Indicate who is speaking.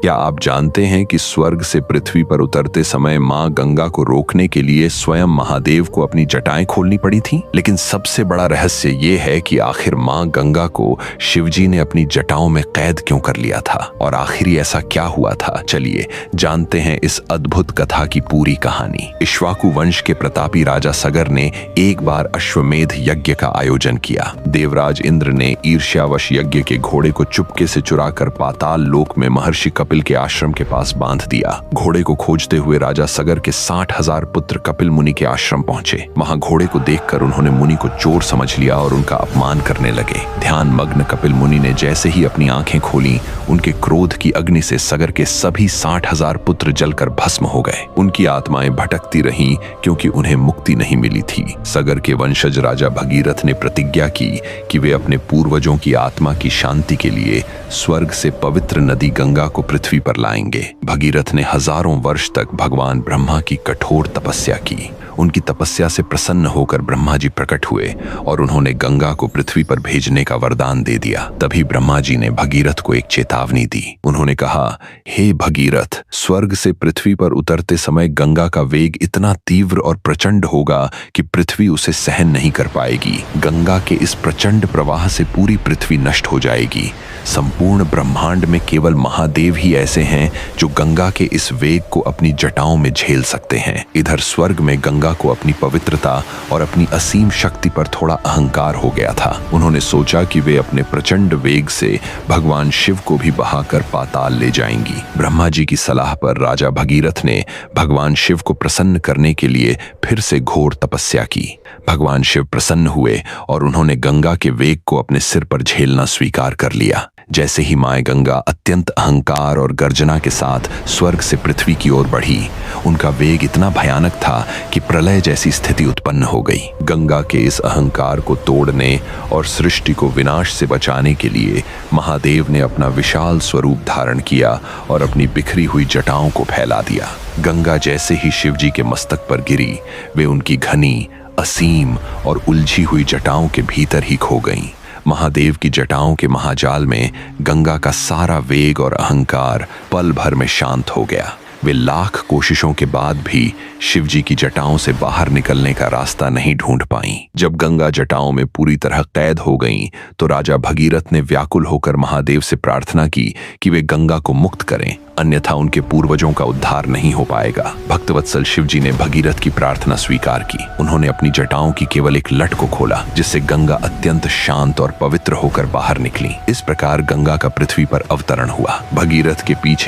Speaker 1: क्या आप जानते हैं कि स्वर्ग से पृथ्वी पर उतरते समय मां गंगा को रोकने के लिए स्वयं महादेव को अपनी जटाएं खोलनी पड़ी थीं? लेकिन सबसे बड़ा रहस्य ये है कि आखिर मां गंगा को शिवजी ने अपनी जटाओं में कैद क्यों कर लिया था और आखिर ऐसा क्या हुआ था। चलिए जानते हैं इस अद्भुत कथा की पूरी कहानी। इक्ष्वाकु वंश के प्रतापी राजा सगर ने एक बार अश्वमेध यज्ञ का आयोजन किया। देवराज इंद्र ने ईर्ष्यावश यज्ञ के घोड़े को चुपके से चुराकर पाताल लोक में महर्षि कपिल के आश्रम के पास बांध दिया। घोड़े को खोजते हुए राजा सगर के 60,000 पुत्र कपिल मुनि के आश्रम पहुंचे। वहां घोड़े को देखकर उन्होंने मुनि को चोर समझ लिया और उनका अपमान करने लगे। ध्यान मग्न कपिल मुनि ने जैसे ही अपनी आंखें खोली, उनके क्रोध की अग्नि से सगर के सभी 60,000 पुत्र जलकर भस्म हो गए। उनकी आत्माएं भटकती रहीं क्योंकि उन्हें मुक्ति नहीं मिली थी। सगर के वंशज राजा भगीरथ ने प्रतिज्ञा की कि वे अपने पूर्वजों की आत्मा की शांति के लिए स्वर्ग से पवित्र नदी गंगा को पृथ्वी पर लाएंगे। भगीरथ ने हजारों वर्ष तक भगवान ब्रह्मा की कठोर तपस्या की। उनकी तपस्या से प्रसन्न होकर ब्रह्मा जी प्रकट हुए और उन्होंने गंगा को पृथ्वी पर भेजने का वरदान दे दिया। तभी ब्रह्मा जी ने भगीरथ को एक चेतावनी दी। उन्होंने कहा, हे भगीरथ, स्वर्ग से पृथ्वी पर उतरते समय गंगा का वेग इतना तीव्र और प्रचंड होगा कि पृथ्वी उसे सहन नहीं कर पाएगी। गंगा के इस प्रचंड प्रवाह से पूरी पृथ्वी नष्ट हो जाएगी। संपूर्ण ब्रह्मांड में केवल महादेव ही ऐसे हैं जो गंगा के इस वेग को अपनी जटाओं में झेल सकते हैं। इधर स्वर्ग में गंगा को अपनी पवित्रता और अपनी असीम शक्ति पर थोड़ा अहंकार हो गया था। उन्होंने सोचा कि वे अपने प्रचंड वेग से भगवान शिव को भी बहाकर पाताल ले जाएंगी। ब्रह्मा जी की सलाह पर राजा भगीरथ ने भगवान शिव को प्रसन्न करने के लिए फिर से घोर तपस्या की। भगवान शिव प्रसन्न हुए और उन्होंने गंगा के वेग को अपने सिर पर झेलना स्वीकार कर लिया। जैसे ही मां गंगा अत्यंत अहंकार और गर्जना के साथ स्वर्ग से पृथ्वी की ओर बढ़ी, उनका वेग इतना भयानक था कि प्रलय जैसी स्थिति उत्पन्न हो गई। गंगा के इस अहंकार को तोड़ने और सृष्टि को विनाश से बचाने के लिए महादेव ने अपना विशाल स्वरूप धारण किया और अपनी बिखरी हुई जटाओं को फैला दिया। गंगा जैसे ही शिवजी के मस्तक पर गिरी, वे उनकी घनी, असीम और उलझी हुई जटाओं के भीतर ही खो गईं। महादेव की जटाओं के महाजाल में गंगा का सारा वेग और अहंकार पल भर में शांत हो गया। वे लाख कोशिशों के बाद भी शिवजी की जटाओं से बाहर निकलने का रास्ता नहीं ढूंढ पाईं। जब गंगा जटाओं में पूरी तरह कैद हो गईं, तो राजा भगीरथ ने व्याकुल होकर महादेव से प्रार्थना की कि वे गंगा को मुक्त करें, अन्यथा उनके पूर्वजों का उद्धार नहीं हो पाएगा। भक्तवत्सल शिवजी ने भगीरथ की प्रार्थना स्वीकार की। उन्होंने अपनी जटाओं की केवल एक लट को खोला, जिससे गंगा अत्यंत शांत और पवित्र होकर बाहर निकली। इस प्रकार गंगा का पृथ्वी पर अवतरण हुआ। भगीरथ के पीछे